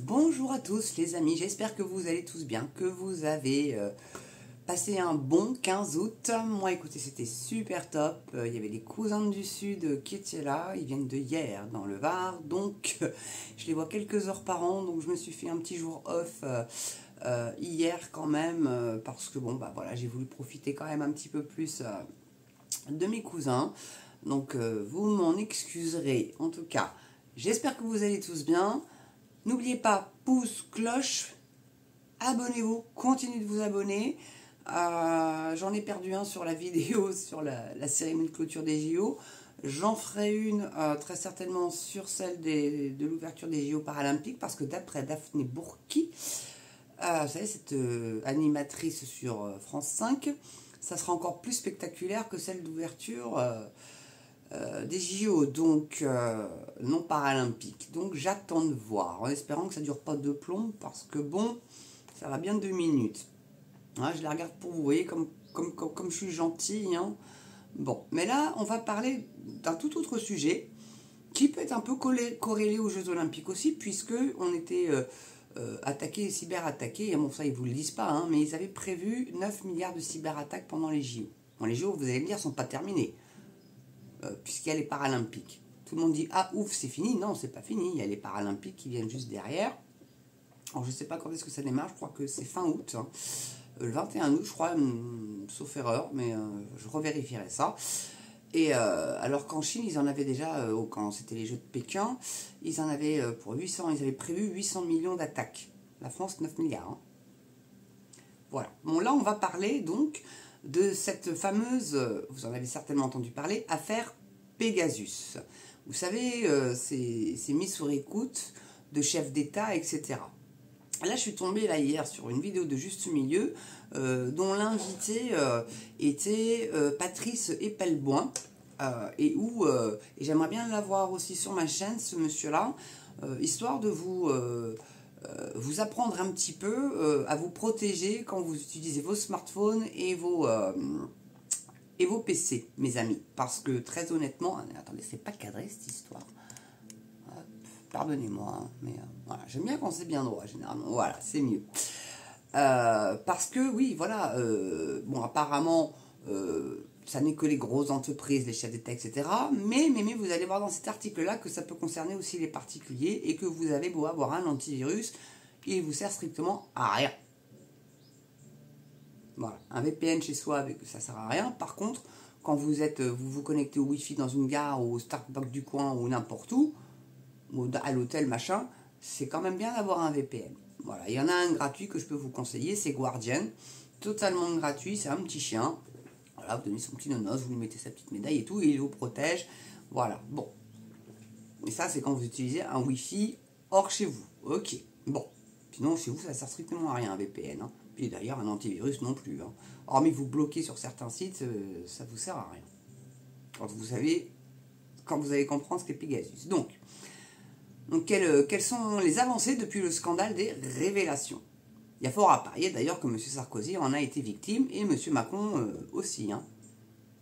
Bonjour à tous les amis, j'espère que vous allez tous bien, que vous avez passé un bon 15 août. Moi écoutez, c'était super top, il y avait les cousins du Sud qui étaient là, ils viennent de hier dans le Var, donc je les vois quelques heures par an, donc je me suis fait un petit jour off hier quand même, parce que bon bah voilà, j'ai voulu profiter quand même un petit peu plus de mes cousins, donc vous m'en excuserez en tout cas. J'espère que vous allez tous bien. N'oubliez pas, pouce, cloche, abonnez-vous, continuez de vous abonner. J'en ai perdu un sur la vidéo, sur la cérémonie de clôture des JO. J'en ferai une très certainement sur celle de l'ouverture des JO paralympiques, parce que d'après Daphné Bourki, vous savez, cette animatrice sur France 5, ça sera encore plus spectaculaire que celle d'ouverture des JO, donc non paralympiques. Donc j'attends de voir, en espérant que ça ne dure pas 2 plombs, parce que bon, ça va bien 2 minutes. Ouais, je la regarde pour vous, voyez, comme je suis gentille. Hein. Bon, mais là, on va parler d'un tout autre sujet, qui peut être un peu corrélé aux Jeux Olympiques aussi, puisque on était attaqué, cyberattaqué, et bon, ça ils vous le disent pas, hein, mais ils avaient prévu 9 milliards de cyberattaques pendant les JO. Bon, les JO, vous allez me dire, sont pas terminés. Puisqu'il y a les Paralympiques. Tout le monde dit « Ah, ouf, c'est fini ». Non, c'est pas fini. Il y a les Paralympiques qui viennent juste derrière. Alors, je ne sais pas quand est-ce que ça démarre. Je crois que c'est fin août. Hein. Le 21 août, je crois, sauf erreur, mais je revérifierai ça. Et alors qu'en Chine, ils en avaient déjà, quand c'était les Jeux de Pékin, ils en avaient pour 800, ils avaient prévu 800 millions d'attaques. La France, 9 milliards. Hein. Voilà. Bon, là, on va parler donc de cette fameuse, vous en avez certainement entendu parler, affaire Pegasus. Vous savez, c'est mis sur écoute de chefs d'État, etc. Là, je suis tombée là hier sur une vidéo de Juste Milieu, dont l'invité était Patrice Epelboin, et j'aimerais bien l'avoir aussi sur ma chaîne, ce monsieur-là, histoire de vous apprendre un petit peu à vous protéger quand vous utilisez vos smartphones et vos PC, mes amis. Parce que très honnêtement, attendez, c'est pas cadré cette histoire. Pardonnez-moi, hein, mais voilà, j'aime bien quand c'est bien droit, généralement. Voilà, c'est mieux. Parce que oui, voilà, bon, apparemment, ça n'est que les grosses entreprises, les chefs d'État, etc. Mais vous allez voir dans cet article-là que ça peut concerner aussi les particuliers et que vous avez beau avoir un antivirus, il vous sert strictement à rien. Voilà, un VPN chez soi, ça sert à rien. Par contre, quand vous vous connectez au Wi-Fi dans une gare ou au Starbucks du coin ou n'importe où, ou à l'hôtel, machin, c'est quand même bien d'avoir un VPN. Voilà, il y en a un gratuit que je peux vous conseiller, c'est Guardian. Totalement gratuit, c'est un petit chien. Voilà, vous donnez son petit nonos, vous lui mettez sa petite médaille et tout, et il vous protège. Voilà, bon. Et ça, c'est quand vous utilisez un Wi-Fi hors chez vous. Ok, bon. Sinon, chez vous, ça sert strictement à rien, un VPN. Hein. Puis d'ailleurs, un antivirus non plus. Hein. Hormis vous bloquer sur certains sites, ça vous sert à rien. Quand vous allez comprendre ce qu'est Pegasus. Donc quelles sont les avancées depuis le scandale des révélations? Il y a fort à parier d'ailleurs que M. Sarkozy en a été victime et M. Macron aussi. Hein.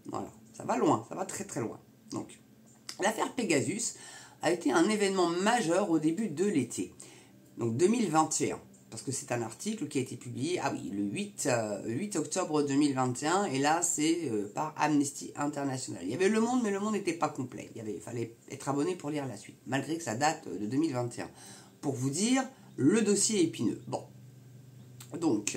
Voilà, ça va loin, ça va très très loin. Donc, l'affaire Pegasus a été un événement majeur au début de l'été, donc 2021. Parce que c'est un article qui a été publié, le 8 octobre 2021, et là c'est par Amnesty International. Il y avait Le Monde, mais Le Monde n'était pas complet. Il fallait être abonné pour lire la suite, malgré que ça date de 2021. Pour vous dire, le dossier est épineux. Bon, donc,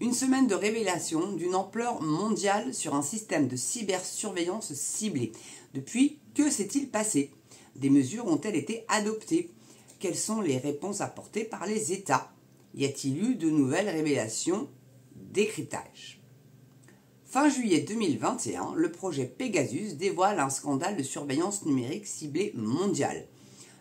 une semaine de révélation d'une ampleur mondiale sur un système de cybersurveillance ciblé. Depuis, que s'est-il passé? Des mesures ont-elles été adoptées? Quelles sont les réponses apportées par les États? Y a-t-il eu de nouvelles révélations? Décryptage. Fin juillet 2021, le projet Pegasus dévoile un scandale de surveillance numérique ciblé mondial.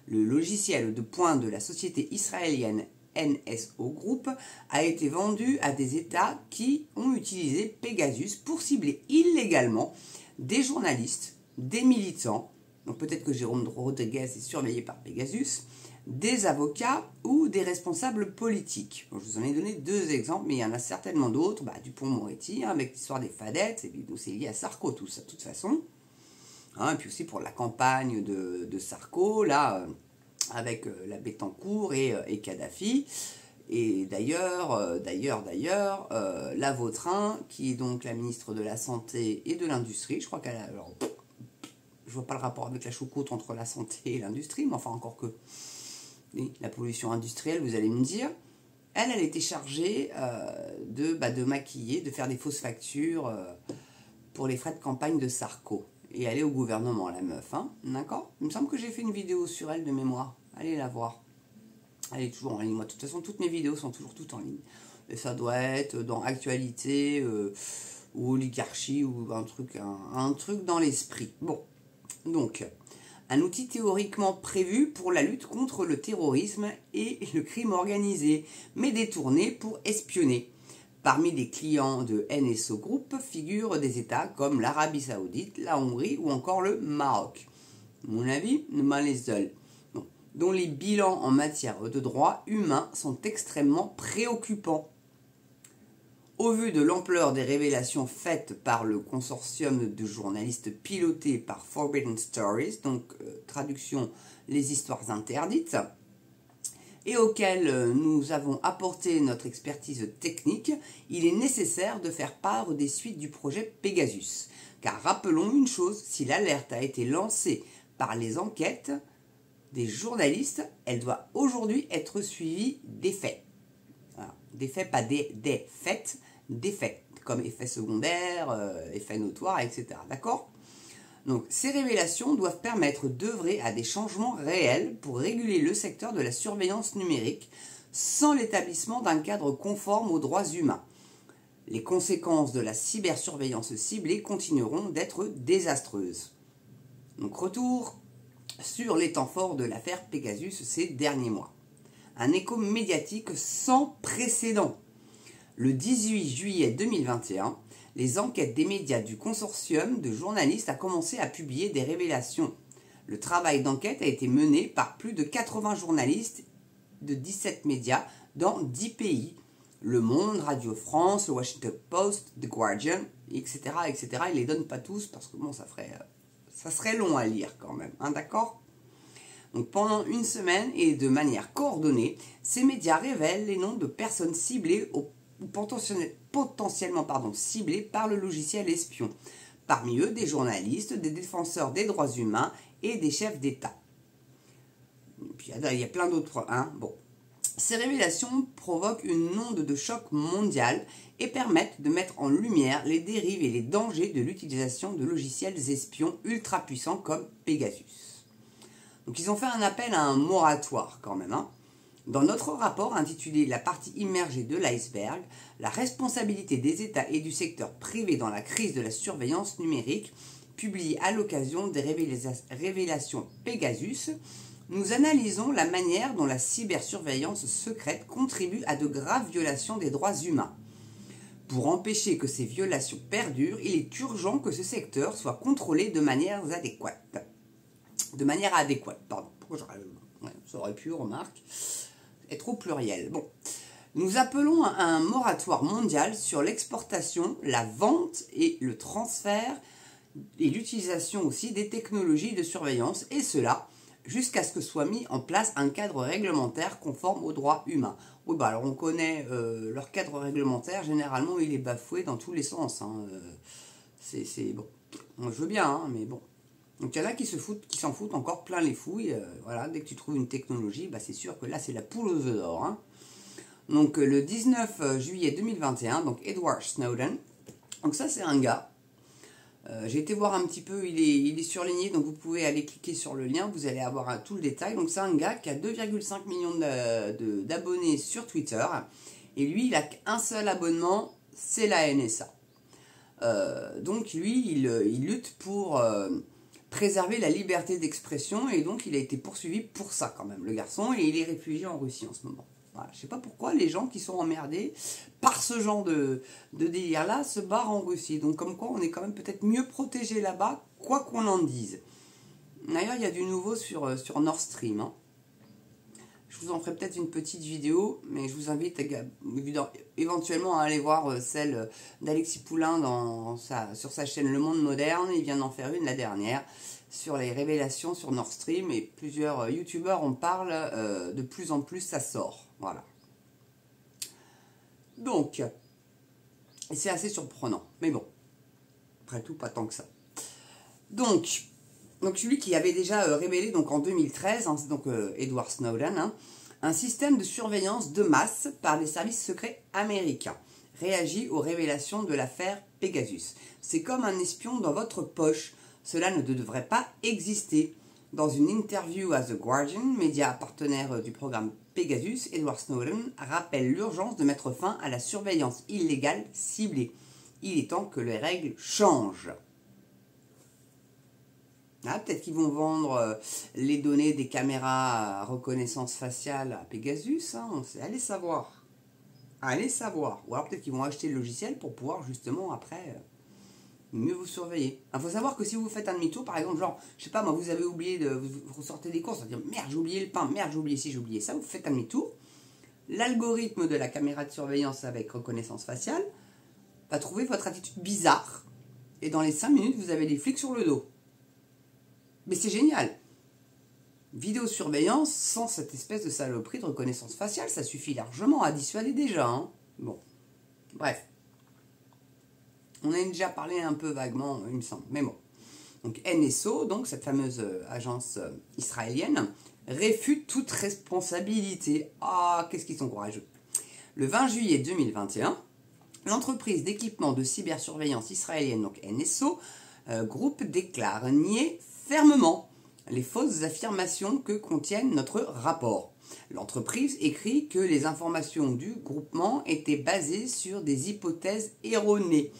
Le logiciel de pointe de la société israélienne NSO Group a été vendu à des États qui ont utilisé Pegasus pour cibler illégalement des journalistes, des militants, donc peut-être que Jérôme Rodriguez est surveillé par Pegasus, des avocats ou des responsables politiques. Donc, je vous en ai donné 2 exemples, mais il y en a certainement d'autres. Dupond-Moretti, hein, avec l'histoire des fadettes, et puis c'est lié à Sarko, tout ça, de toute façon. Hein, et puis aussi pour la campagne de Sarko, là, avec la Bettencourt et Kadhafi. Et d'ailleurs, la Vautrin, qui est donc la ministre de la Santé et de l'Industrie, je crois qu'elle a... Alors, je vois pas le rapport avec la choucroute entre la santé et l'industrie, mais enfin encore que... Oui, la pollution industrielle, vous allez me dire. Elle était chargée de maquiller, de faire des fausses factures pour les frais de campagne de Sarko. Et elle est au gouvernement, la meuf, hein, d'accord? Il me semble que j'ai fait une vidéo sur elle de mémoire. Allez la voir. Elle est toujours en ligne. Moi, de toute façon, toutes mes vidéos sont toujours toutes en ligne. Et ça doit être dans Actualité ou Oligarchie ou un truc dans l'esprit. Bon, donc, un outil théoriquement prévu pour la lutte contre le terrorisme et le crime organisé, mais détourné pour espionner. Parmi les clients de NSO Group figurent des États comme l'Arabie Saoudite, la Hongrie ou encore le Maroc. À mon avis, pas les seuls. Dont les bilans en matière de droits humains sont extrêmement préoccupants. Au vu de l'ampleur des révélations faites par le consortium de journalistes piloté par Forbidden Stories, donc traduction les histoires interdites, et auxquelles nous avons apporté notre expertise technique, il est nécessaire de faire part des suites du projet Pegasus. Car rappelons une chose, si l'alerte a été lancée par les enquêtes des journalistes, elle doit aujourd'hui être suivie des faits. Voilà. Des faits, pas des faits, des faits, comme effets secondaires, effets notoires, etc. D'accord ? Donc, ces révélations doivent permettre d'œuvrer à des changements réels pour réguler le secteur de la surveillance numérique sans l'établissement d'un cadre conforme aux droits humains. Les conséquences de la cybersurveillance ciblée continueront d'être désastreuses. Donc, retour sur les temps forts de l'affaire Pegasus ces derniers mois. Un écho médiatique sans précédent. Le 18 juillet 2021, les enquêtes des médias du consortium de journalistes a commencé à publier des révélations. Le travail d'enquête a été mené par plus de 80 journalistes de 17 médias dans 10 pays. Le Monde, Radio France, le Washington Post, The Guardian, etc. etc. Ils ne les donnent pas tous parce que bon, ça serait long à lire quand même, hein, d'accord ? Donc pendant une semaine et de manière coordonnée, ces médias révèlent les noms de personnes ciblées ou potentiellement ciblées par le logiciel espion. Parmi eux, des journalistes, des défenseurs des droits humains et des chefs d'État. Puis il y a plein d'autres. Hein, bon. Ces révélations provoquent une onde de choc mondial et permettent de mettre en lumière les dérives et les dangers de l'utilisation de logiciels espions ultra puissants comme Pegasus. Donc ils ont fait un appel à un moratoire quand même. Hein. Dans notre rapport intitulé « La partie immergée de l'iceberg, la responsabilité des États et du secteur privé dans la crise de la surveillance numérique », publié à l'occasion des révélations Pegasus, nous analysons la manière dont la cybersurveillance secrète contribue à de graves violations des droits humains. Pour empêcher que ces violations perdurent, il est urgent que ce secteur soit contrôlé de manière adéquate. Ça aurait pu, remarque, être au pluriel. Bon. Nous appelons à un moratoire mondial sur l'exportation, la vente et le transfert et l'utilisation aussi des technologies de surveillance, et cela jusqu'à ce que soit mis en place un cadre réglementaire conforme aux droits humains. Oui, alors on connaît leur cadre réglementaire, généralement il est bafoué dans tous les sens. Hein. C'est bon. Moi je veux bien, hein, mais bon. Donc il y en a qui s'en foutent encore plein les fouilles. Voilà, dès que tu trouves une technologie, c'est sûr que là c'est la poule aux œufs d'or. Hein. Donc le 19 juillet 2021, donc Edward Snowden. Donc ça c'est un gars. J'ai été voir un petit peu, il est surligné, donc vous pouvez aller cliquer sur le lien, vous allez avoir tout le détail. Donc c'est un gars qui a 2,5 millions d'abonnés sur Twitter. Et lui, il a qu'un seul abonnement, c'est la NSA. Donc lui, il lutte pour préserver la liberté d'expression, et donc il a été poursuivi pour ça quand même, le garçon, et il est réfugié en Russie en ce moment. Voilà. Je ne sais pas pourquoi les gens qui sont emmerdés par ce genre de délire-là se barrent en Russie. Donc comme quoi on est quand même peut-être mieux protégé là-bas, quoi qu'on en dise. D'ailleurs, il y a du nouveau sur Nord Stream. Hein. Je vous en ferai peut-être une petite vidéo, mais je vous invite éventuellement à aller voir celle d'Alexis Poulain sur sa chaîne Le Monde Moderne. Il vient d'en faire une, la dernière, sur les révélations sur Nord Stream et plusieurs youtubeurs en parlent, de plus en plus ça sort. Voilà. Donc, c'est assez surprenant, mais bon, après tout, pas tant que ça. Donc celui qui avait déjà révélé donc en 2013, hein, donc Edward Snowden, hein, un système de surveillance de masse par les services secrets américains réagit aux révélations de l'affaire Pegasus. C'est comme un espion dans votre poche. Cela ne devrait pas exister. Dans une interview à The Guardian, média partenaire du programme Pegasus, Edward Snowden rappelle l'urgence de mettre fin à la surveillance illégale ciblée. Il est temps que les règles changent. Ah, peut-être qu'ils vont vendre les données des caméras à reconnaissance faciale à Pegasus, hein, allez savoir. Allez savoir. Ou alors peut-être qu'ils vont acheter le logiciel pour pouvoir justement après mieux vous surveiller. Il faut savoir que si vous faites un demi-tour, par exemple, genre, je sais pas moi, vous avez oublié vous ressortez des courses, vous allez dire merde, j'ai oublié le pain, merde, j'ai oublié ci, j'ai oublié ça, vous faites un demi-tour. L'algorithme de la caméra de surveillance avec reconnaissance faciale va trouver votre attitude bizarre. Et dans les 5 minutes, vous avez des flics sur le dos. Mais c'est génial. Vidéosurveillance sans cette espèce de saloperie de reconnaissance faciale, ça suffit largement à dissuader déjà. Hein. Bon, bref. On a déjà parlé un peu vaguement, il me semble, mais bon. Donc NSO, donc cette fameuse agence israélienne, réfute toute responsabilité. Ah, qu'est-ce qu'ils sont courageux. Le 20 juillet 2021, l'entreprise d'équipement de cybersurveillance israélienne, donc NSO, groupe déclare nier fermement les fausses affirmations que contiennent notre rapport. L'entreprise écrit que les informations du groupement étaient basées sur des hypothèses erronées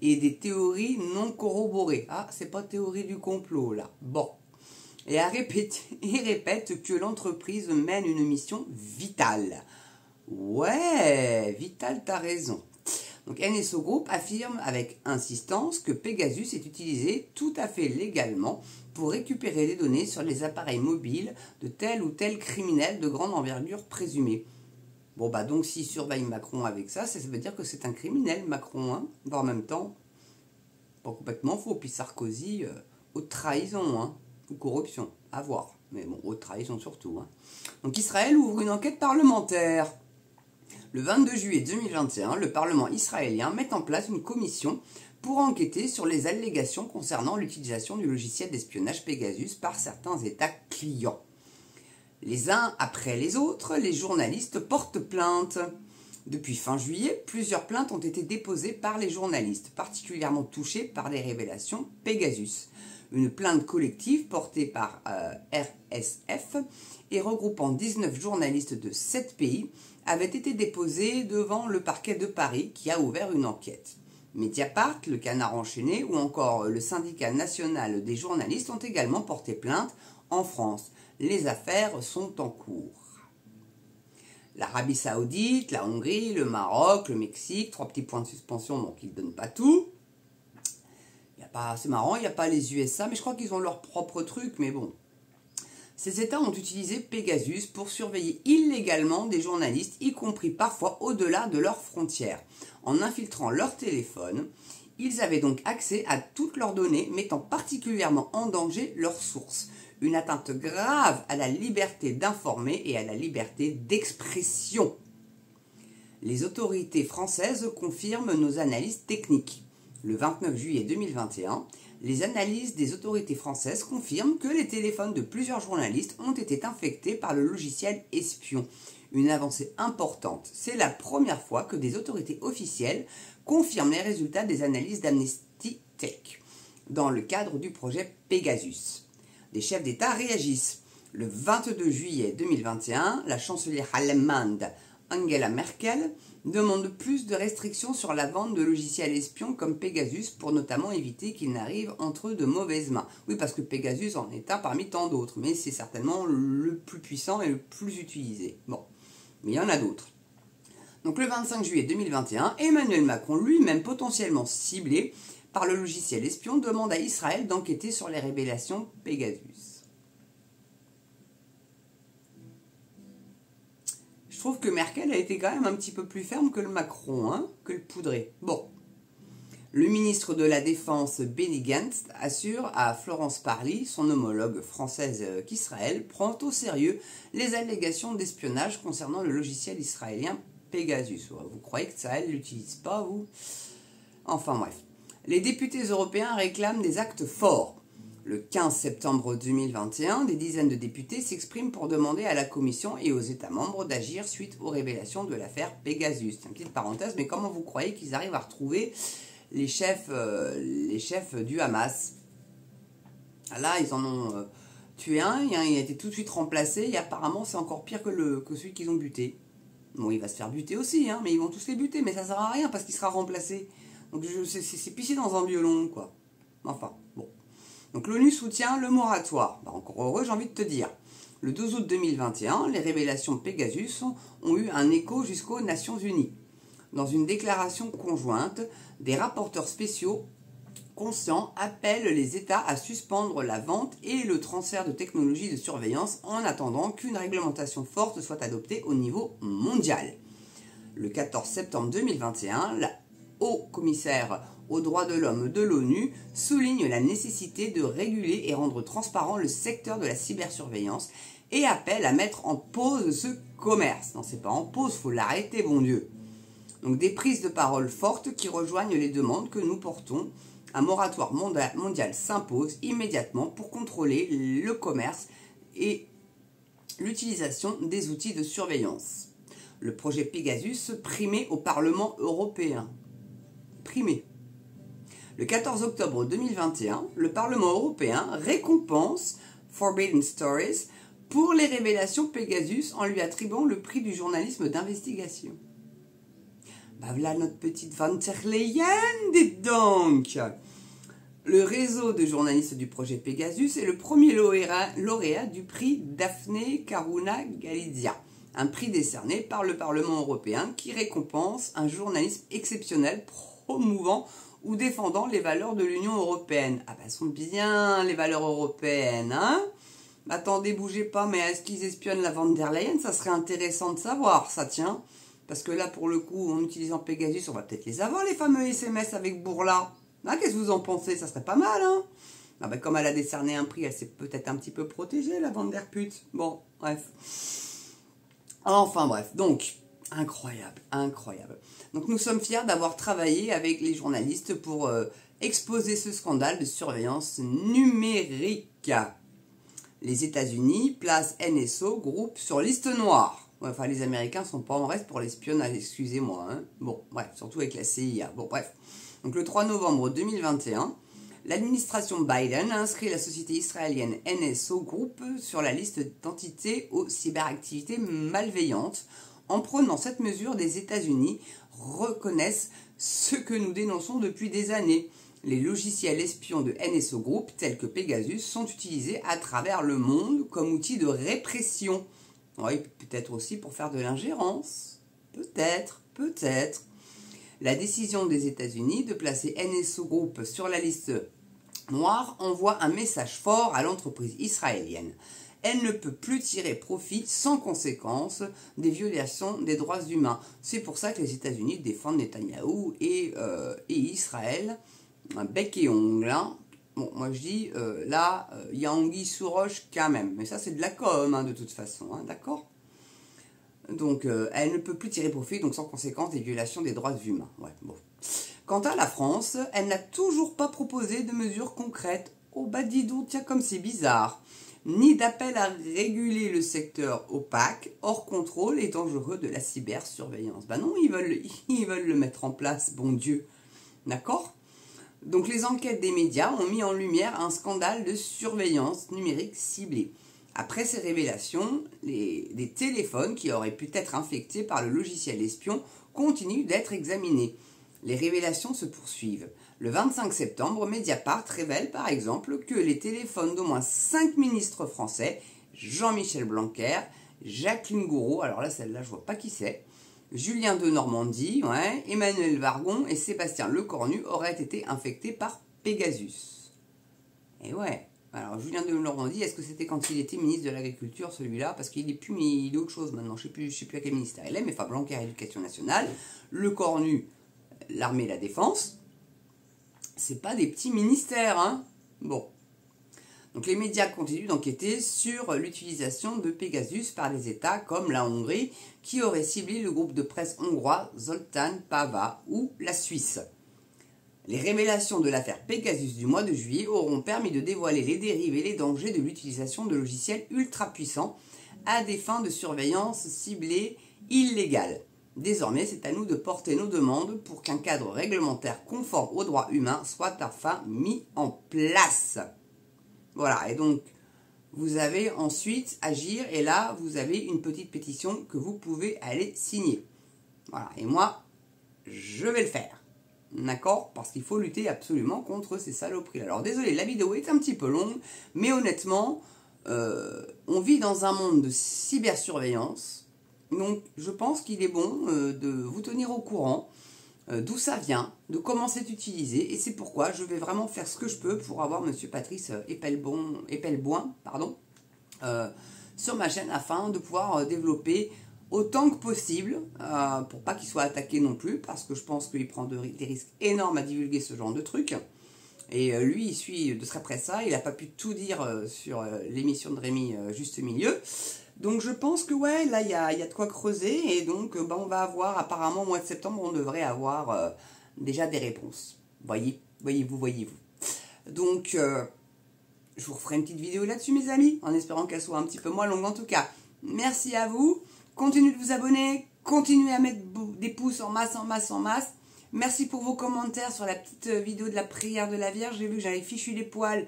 et des théories non corroborées. Ah, c'est pas théorie du complot là. Bon. Et répète que l'entreprise mène une mission vitale. Ouais, vitale, t'as raison. Donc NSO Group affirme avec insistance que Pegasus est utilisé tout à fait légalement pour récupérer des données sur les appareils mobiles de tel ou tel criminel de grande envergure présumé. Bon bah donc s'il surveille Macron avec ça, ça veut dire que c'est un criminel Macron, hein. En même temps, pas complètement faux. Puis Sarkozy, haute trahison, hein, ou corruption, à voir. Mais bon, haute trahison surtout. Hein. Donc Israël ouvre une enquête parlementaire. Le 22 juillet 2021, le Parlement israélien met en place une commission pour enquêter sur les allégations concernant l'utilisation du logiciel d'espionnage Pegasus par certains États clients. Les uns après les autres, les journalistes portent plainte. Depuis fin juillet, plusieurs plaintes ont été déposées par les journalistes, particulièrement touchés par les révélations Pegasus. Une plainte collective portée par RSF et regroupant 19 journalistes de 7 pays avait été déposée devant le parquet de Paris qui a ouvert une enquête. Mediapart, le Canard enchaîné ou encore le syndicat national des journalistes ont également porté plainte en France. Les affaires sont en cours. L'Arabie Saoudite, la Hongrie, le Maroc, le Mexique, 3 petits points de suspension, donc ils ne donnent pas tout. C'est marrant, il n'y a pas les USA, mais je crois qu'ils ont leur propre truc, mais bon. Ces États ont utilisé Pegasus pour surveiller illégalement des journalistes, y compris parfois au-delà de leurs frontières. En infiltrant leur téléphone, ils avaient donc accès à toutes leurs données, mettant particulièrement en danger leurs sources. Une atteinte grave à la liberté d'informer et à la liberté d'expression. Les autorités françaises confirment nos analyses techniques. Le 29 juillet 2021, les analyses des autorités françaises confirment que les téléphones de plusieurs journalistes ont été infectés par le logiciel espion. Une avancée importante. C'est la première fois que des autorités officielles confirment les résultats des analyses d'Amnesty Tech dans le cadre du projet Pegasus. Les chefs d'État réagissent. Le 22 juillet 2021, la chancelière allemande Angela Merkel demande plus de restrictions sur la vente de logiciels espions comme Pegasus pour notamment éviter qu'il n'arrive entre de mauvaises mains. Oui, parce que Pegasus en est un parmi tant d'autres, mais c'est certainement le plus puissant et le plus utilisé. Bon, mais il y en a d'autres. Donc le 25 juillet 2021, Emmanuel Macron, lui-même potentiellement ciblé par le logiciel espion, demande à Israël d'enquêter sur les révélations Pegasus. Je trouve que Merkel a été quand même un petit peu plus ferme que le Macron, hein, que le Poudré. Bon. Le ministre de la Défense Benny Gantz assure à Florence Parly, son homologue française qu'Israël prend au sérieux les allégations d'espionnage concernant le logiciel israélien Pegasus. Vous croyez que Tsahal ne l'utilise pas, vous? Enfin bref. Les députés européens réclament des actes forts. Le 15 septembre 2021, des dizaines de députés s'expriment pour demander à la Commission et aux États membres d'agir suite aux révélations de l'affaire Pegasus. C'est une petite parenthèse, mais comment vous croyez qu'ils arrivent à retrouver les chefs du Hamas? Là, ils en ont tué un, il a été tout de suite remplacé, et apparemment c'est encore pire que celui qu'ils ont buté. Bon, il va se faire buter aussi, mais ils vont tous les buter, mais ça sert à rien parce qu'il sera remplacé. Donc c'est pissé dans un violon, quoi. Enfin, bon. Donc l'ONU soutient le moratoire. Encore heureux, j'ai envie de te dire. Le 12 août 2021, les révélations Pegasus ont eu un écho jusqu'aux Nations Unies. Dans une déclaration conjointe, des rapporteurs spéciaux conscients appellent les États à suspendre la vente et le transfert de technologies de surveillance en attendant qu'une réglementation forte soit adoptée au niveau mondial. Le 14 septembre 2021, la haut-commissaire aux droits de l'homme de l'ONU souligne la nécessité de réguler et rendre transparent le secteur de la cybersurveillance et appelle à mettre en pause ce commerce. Non, c'est pas en pause, faut l'arrêter, bon Dieu. Donc des prises de parole fortes qui rejoignent les demandes que nous portons. Un moratoire mondial s'impose immédiatement pour contrôler le commerce et l'utilisation des outils de surveillance. Le projet Pegasus primé au Parlement européen. Primé. Le 14 octobre 2021, le Parlement européen récompense Forbidden Stories pour les révélations Pegasus en lui attribuant le prix du journalisme d'investigation. Bah voilà notre petite Van der Leyen, dites donc. Le réseau de journalistes du projet Pegasus est le premier lauréat du prix Daphne Caruana Galizia, un prix décerné par le Parlement européen qui récompense un journalisme exceptionnel promouvant ou défendant les valeurs de l'Union européenne. Ah bah, sont bien les valeurs européennes, hein? Attendez, bougez pas, mais est-ce qu'ils espionnent la Van der Leyen? Ça serait intéressant de savoir, ça tient. Parce que là, pour le coup, en utilisant Pegasus, on va peut-être les avoir, les fameux SMS avec Bourla. Ah, qu'est-ce que vous en pensez? Ça serait pas mal, hein? Ah bah, comme elle a décerné un prix, elle s'est peut-être un petit peu protégée, la Van der Pute. Bon, bref. Enfin, bref. Donc, incroyable, incroyable. Donc, nous sommes fiers d'avoir travaillé avec les journalistes pour exposer ce scandale de surveillance numérique. Les États-Unis placent NSO Group sur liste noire. Enfin, les Américains sont pas en reste pour l'espionnage, excusez-moi. Bon, bref, surtout avec la CIA. Bon, bref. Donc, le 3 novembre 2021, l'administration Biden a inscrit la société israélienne NSO Group sur la liste d'entités aux cyberactivités malveillantes. En prenant cette mesure, des États-Unis reconnaissent ce que nous dénonçons depuis des années. Les logiciels espions de NSO Group, tels que Pegasus, sont utilisés à travers le monde comme outil de répression. Oui, peut-être aussi pour faire de l'ingérence. Peut-être. La décision des États-Unis de placer NSO Group sur la liste noire envoie un message fort à l'entreprise israélienne. Elle ne peut plus tirer profit sans conséquence des violations des droits humains. C'est pour ça que les États-Unis défendent Netanyahou et Israël, bec et ongle. Bon, moi je dis, là, il y a anguille sous roche quand même. Mais ça, c'est de la com, de toute façon, d'accord? Donc, elle ne peut plus tirer profit, donc sans conséquence des violations des droits humains. Ouais, bon. Quant à la France, elle n'a toujours pas proposé de mesures concrètes. Oh bah dis donc, tiens, comme c'est bizarre. Ni d'appel à réguler le secteur opaque, hors contrôle et dangereux de la cybersurveillance. Bah non, ils veulent le mettre en place, bon Dieu. D'accord? Donc les enquêtes des médias ont mis en lumière un scandale de surveillance numérique ciblée. Après ces révélations, des téléphones qui auraient pu être infectés par le logiciel espion continuent d'être examinés. Les révélations se poursuivent. Le 25 septembre, Mediapart révèle par exemple que les téléphones d'au moins 5 ministres français, Jean-Michel Blanquer, Jacqueline Gouraud, alors là celle-là je vois pas qui c'est, Julien Denormandie, Emmanuel Vargon et Sébastien Lecornu auraient été infectés par Pegasus. Et ouais, alors Julien Denormandie, est-ce que c'était quand il était ministre de l'Agriculture celui-là? Parce qu'il est plus, mais il est autre chose maintenant, je ne sais plus à quel ministère il est, mais enfin Blanquer, Éducation nationale, Lecornu, l'armée et la défense. c'est pas des petits ministères, hein. Bon. Donc les médias continuent d'enquêter sur l'utilisation de Pegasus par des États comme la Hongrie, qui aurait ciblé le groupe de presse hongrois Zoltán Pava ou la Suisse. Les révélations de l'affaire Pegasus du mois de juillet auront permis de dévoiler les dérives et les dangers de l'utilisation de logiciels ultra puissants à des fins de surveillance ciblée illégale. Désormais, c'est à nous de porter nos demandes pour qu'un cadre réglementaire conforme aux droits humains soit enfin mis en place. Voilà, et donc vous avez ensuite agir, et là vous avez une petite pétition que vous pouvez aller signer. Voilà, et moi, je vais le faire. D'accord? Parce qu'il faut lutter absolument contre ces saloperies. Alors désolé, la vidéo est un petit peu longue, mais honnêtement, on vit dans un monde de cybersurveillance, donc je pense qu'il est bon de vous tenir au courant d'où ça vient, de comment c'est utilisé, et c'est pourquoi je vais vraiment faire ce que je peux pour avoir Monsieur Patrice Epelboin, sur ma chaîne afin de pouvoir développer autant que possible, pour pas qu'il soit attaqué non plus, parce que je pense qu'il prend des risques énormes à divulguer ce genre de trucs. Et lui, il suit de très près ça, il n'a pas pu tout dire sur l'émission de Rémi Juste Milieu. Donc je pense que ouais, là il y a de quoi creuser, et donc on va avoir, apparemment au mois de septembre, on devrait avoir déjà des réponses. Voyez-vous. Donc je vous referai une petite vidéo là-dessus mes amis, en espérant qu'elle soit un petit peu moins longue en tout cas. Merci à vous, continuez de vous abonner, continuez à mettre des pouces en masse. Merci pour vos commentaires sur la petite vidéo de la prière de la Vierge. J'ai vu que j'avais fichu les poils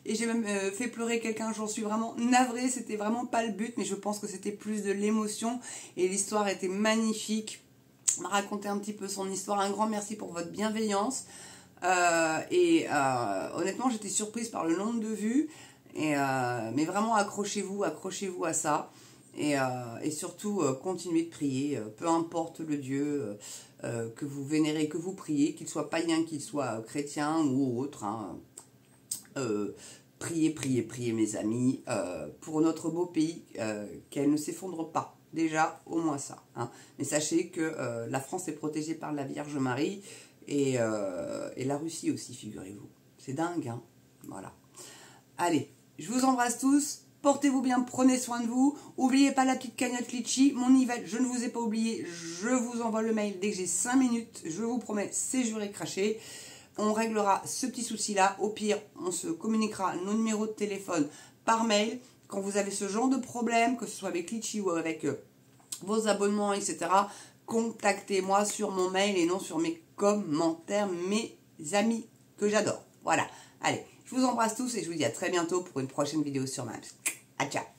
et j'ai même fait pleurer quelqu'un. J'en suis vraiment navrée. C'était vraiment pas le but, mais je pense que c'était plus de l'émotion. Et l'histoire était magnifique. On m'a raconté un petit peu son histoire. Un grand merci pour votre bienveillance. Honnêtement, j'étais surprise par le nombre de vues. Mais vraiment, accrochez-vous à ça. Et surtout, continuez de prier, peu importe le Dieu que vous vénérez, que vous priez, qu'il soit païen, qu'il soit chrétien ou autre. Hein. Priez mes amis, pour notre beau pays, qu'elle ne s'effondre pas. Déjà, au moins ça. Hein. Mais sachez que la France est protégée par la Vierge Marie et la Russie aussi, figurez-vous. C'est dingue, hein. Voilà. Allez, je vous embrasse tous. Portez-vous bien, prenez soin de vous. N'oubliez pas la petite cagnotte Litchi. Mon Yvette, je ne vous ai pas oublié. Je vous envoie le mail dès que j'ai 5 minutes. Je vous promets, c'est juré craché. On réglera ce petit souci-là. Au pire, on se communiquera nos numéros de téléphone par mail. Quand vous avez ce genre de problème, que ce soit avec Litchi ou avec vos abonnements, etc., contactez-moi sur mon mail et non sur mes commentaires, mes amis que j'adore. Voilà. Allez, je vous embrasse tous et je vous dis à très bientôt pour une prochaine vidéo sur Maps. À ciao.